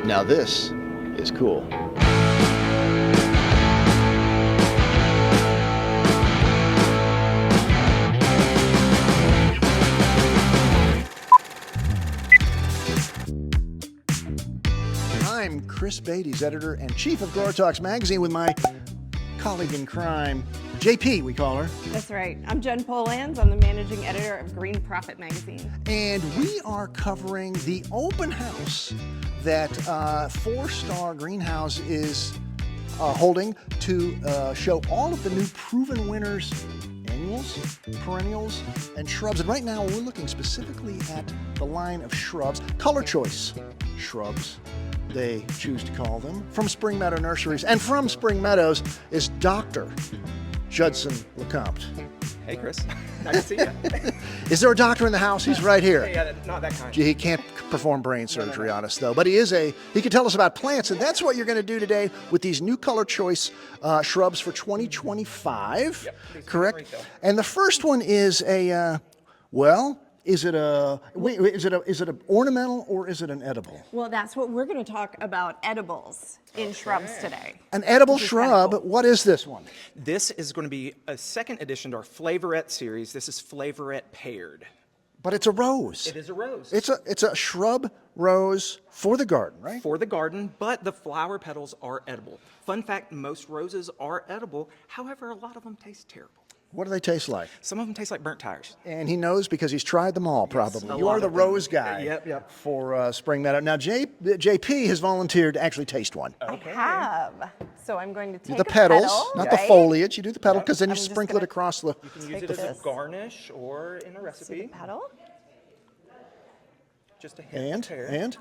Now this is cool. I'm Chris Beatty's editor-in-chief of GrowerTalks magazine with my colleague in crime, JP, we call her. That's right. I'm Jen Polans. I'm the managing editor of Green Profit magazine. And we are covering the open house that 4-Star Greenhouse is holding to show all of the new proven winners, annuals, perennials, and shrubs. And right now we're looking specifically at the line of shrubs, color choice shrubs, they choose to call them, from Spring Meadow Nurseries. And from Spring Meadows is Dr. Judson LeCompte. Hey, Chris. Nice to see you. Is there a doctor in the house? He's right here. Yeah, not that kind. He can't perform brain surgery on us, though. But he can tell us about plants, and that's what you're going to do today with these new color choice shrubs for 2025. Yep, correct? And the first one is is it an ornamental or is it an edible? Well, that's what we're going to talk about, edibles in shrubs today. An edible shrub. Cool. What is this one? This is going to be a second edition to our Flavorette series. This is Flavorette Pear'd. But it's a rose. It is a rose. It's a shrub rose for the garden, right? For the garden, but the flower petals are edible. Fun fact, most roses are edible. However, a lot of them taste terrible. What do they taste like? Some of them taste like burnt tires. And he knows because he's tried them all, probably. Yes, you are the rose guy yep. for Spring Meadow. Now, JP has volunteered to actually taste one. Okay. I have. So I'm going to take the petals, not the foliage. You do the petal because then you I'm sprinkle it across the... You can use it as a garnish or in a recipe. See the petal? Just a hint of pear. And?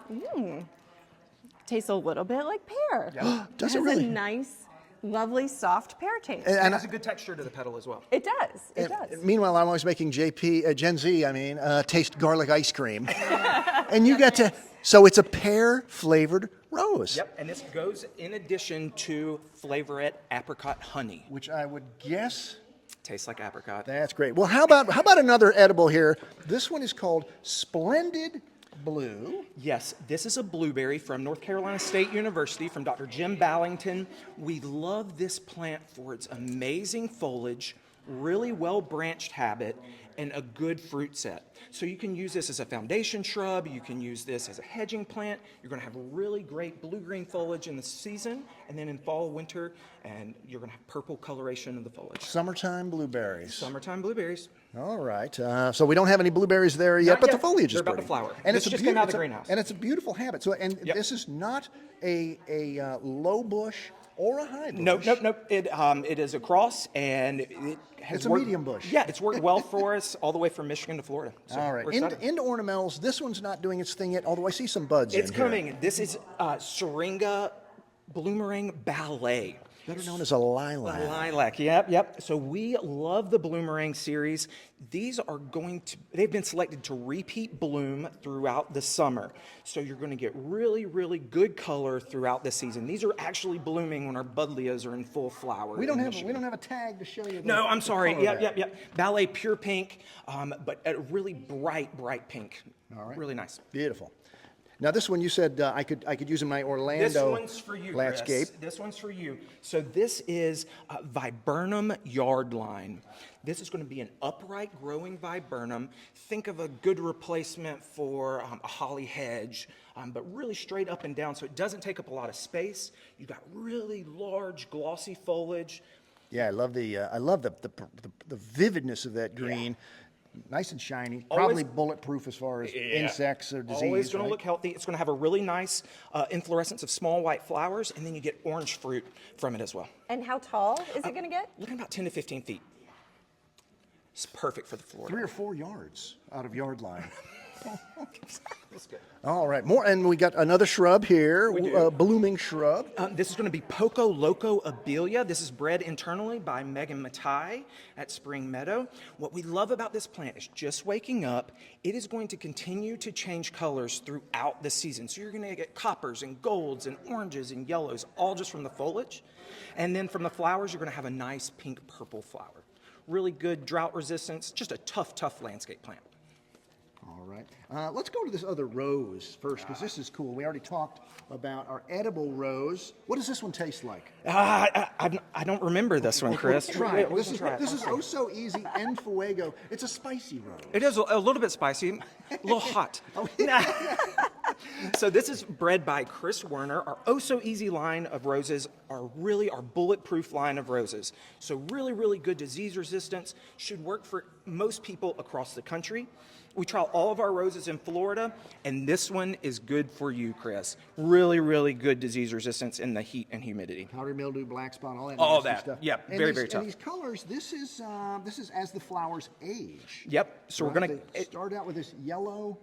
Tastes a little bit like pear. Yep. Does it has really? A nice, lovely, soft pear taste. And it has a good texture to the petal as well. It does. It does. Meanwhile, I'm always making Gen Z, taste garlic ice cream. And you get to... So it's a pear-flavored rose. Yep, and this goes in addition to Flavorette Apricot Honey. Which I would guess... Tastes like apricot. That's great. Well, how about another edible here? This one is called Splendid Blue. Yes, this is a blueberry from North Carolina State University from Dr. Jim Ballington. We love this plant for its amazing foliage, really well-branched habit, and a good fruit set. So you can use this as a foundation shrub, you can use this as a hedging plant. You're going to have really great blue-green foliage in the season, and then in fall, winter, and you're going to have purple coloration of the foliage. Summertime blueberries. Summertime blueberries. All right. So we don't have any blueberries there yet, but the foliage is They're about pretty. to flower. And this just came out of the greenhouse. And it's a beautiful habit. So, this is not a low bush or a high bush. Nope. It is a cross, and it has It's a medium bush. Yeah, it's worked well for us all the way from Michigan to Florida. So all right. Into ornamentals. This one's not doing its thing yet, although I see some buds It's in here. coming. This is Syringa Bloomerang Ballet. Better known as a lilac. A lilac, yep. So we love the Bloomerang series. They've been selected to repeat bloom throughout the summer. So you're going to get really, really good color throughout the season. These are actually blooming when our budlias are in full flower. We don't have a tag to show you. No, I'm sorry. Yep. Ballet pure pink, but a really bright pink. All right. Really nice. Beautiful. Now this one you said I could use in my Orlando This one's for you, landscape. Chris. This one's for you. So this is viburnum yardline. This is going to be an upright growing viburnum. Think of a good replacement for a holly hedge, but really straight up and down, so it doesn't take up a lot of space. You've got really large, glossy foliage. Yeah, I love the vividness of that green. Yeah. Nice and shiny, Always, probably bulletproof as far as insects or disease. Always going to look healthy. It's going to have a really nice inflorescence of small white flowers, and then you get orange fruit from it as well. And how tall is it going to get? Looking about 10 to 15 feet. It's perfect for the Florida. 3 or 4 yards out of yard line. That's good. All right, more, and we got another shrub here, blooming shrub. This is going to be Poco Loco Abelia. This is bred internally by Megan Matai at Spring Meadow. What we love about this plant is just waking up, it is going to continue to change colors throughout the season. So you're going to get coppers and golds and oranges and yellows, all just from the foliage. And then from the flowers, you're going to have a nice pink-purple flower. Really good drought resistance, just a tough landscape plant. All right. Let's go to this other rose first, because this is cool. We already talked about our edible rose. What does this one taste like? I don't remember this one, Chris. Let's try it. We This can is, try it. this is oh so easy en fuego. It's a spicy rose. It is a little bit spicy, a little hot. So this is bred by Chris Werner. Our oh so easy line of roses are really our bulletproof line of roses. So really, really good disease resistance, should work for most people across the country. We trial all of our roses in Florida, and this one is good for you, Chris. Really, really good disease resistance in the heat and humidity. Powdery mildew, black spot, all that All nasty that. stuff. Yep, And very, these, very tough. And these colors, this is as the flowers age. Yep, so we're gonna... They start out with this yellow.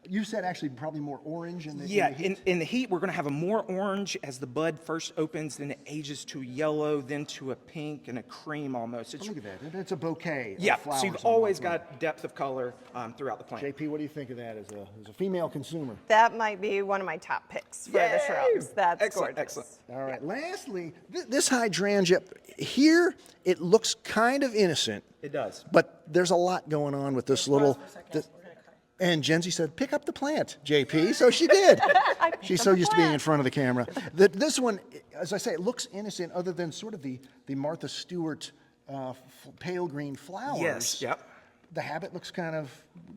You said actually probably more orange in the Yeah, in the heat. in the heat, we're going to have a more orange as the bud first opens, then it ages to yellow, then to a pink and a cream almost. It's, Look at that. It's a bouquet yeah, of flowers. so you've on always one plant. got depth of color throughout the plant. JP, what do you think of that as a female consumer? That might be one of my top picks for the Yay! shrubs. That's Excellent, gorgeous. excellent. All right. Lastly, this hydrangea here, it looks kind of innocent, It does. but there's a lot going on with this little. And Jenzy said, "Pick up the plant, JP." So she did. She's so used to being in front of the camera. This one, as I say, it looks innocent, other than sort of the Martha Stewart pale green flowers. Yes, yep. The habit looks kind of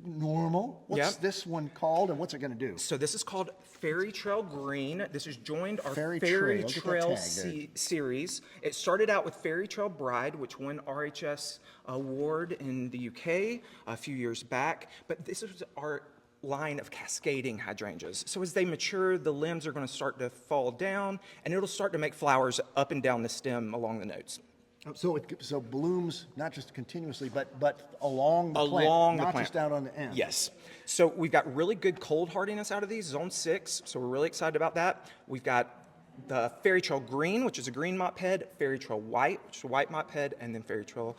normal. What's Yep. this one called, and what's it going to do? So this is called Fairy Trail Green. This has joined our Fairy Fairy Trail. Get that Trail tag there. series. It started out with Fairy Trail Bride, which won RHS award in the UK a few years back. But this is our line of cascading hydrangeas. So as they mature, the limbs are going to start to fall down, and it'll start to make flowers up and down the stem along the nodes. So blooms not just continuously, but along the plant, Along the not plant. just out on the end. Yes. So we've got really good cold hardiness out of these, zone 6, so we're really excited about that. We've got the Fairy Trail Green, which is a green mop head, Fairy Trail White, which is a white mop head, and then Fairy Trail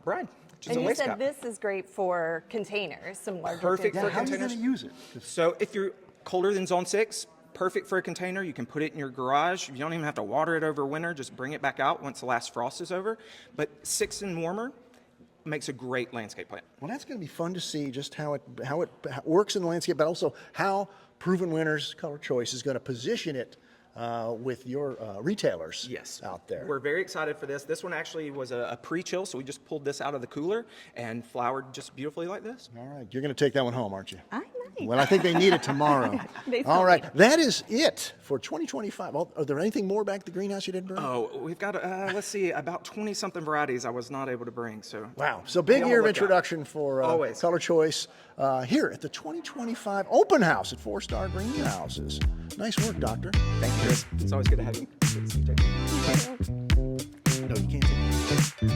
Bride, which is And a you lace said cap. this is great for containers, some larger Perfect Yeah, for how are you going containers. to use it? 'Cause So if you're colder than zone 6, perfect for a container. You can put it in your garage. You don't even have to water it over winter. Just bring it back out once the last frost is over. But 6 and warmer makes a great landscape plant. Well, that's going to be fun to see just how it works in the landscape, but also how Proven Winners Color Choice is going to position it with your retailers out there. We're very excited for this. This one actually was a pre-chill, so we just pulled this out of the cooler and flowered just beautifully like this. All right, you're going to take that one home, aren't you? I might. Well, I think they need it tomorrow. They All still right, need it. that is it for 2025. Well, are there anything more back at the greenhouse you didn't bring? Oh, we've got, let's see, about 20-something varieties I was not able to bring. So Wow. So big Be on year the of lookout. introduction for Always. Color Choice here at the 2025 Open House at 4-Star Greenhouses. Nice work, Doctor. Thank you, Chris. It's always good to have you. No, you can't take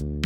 it.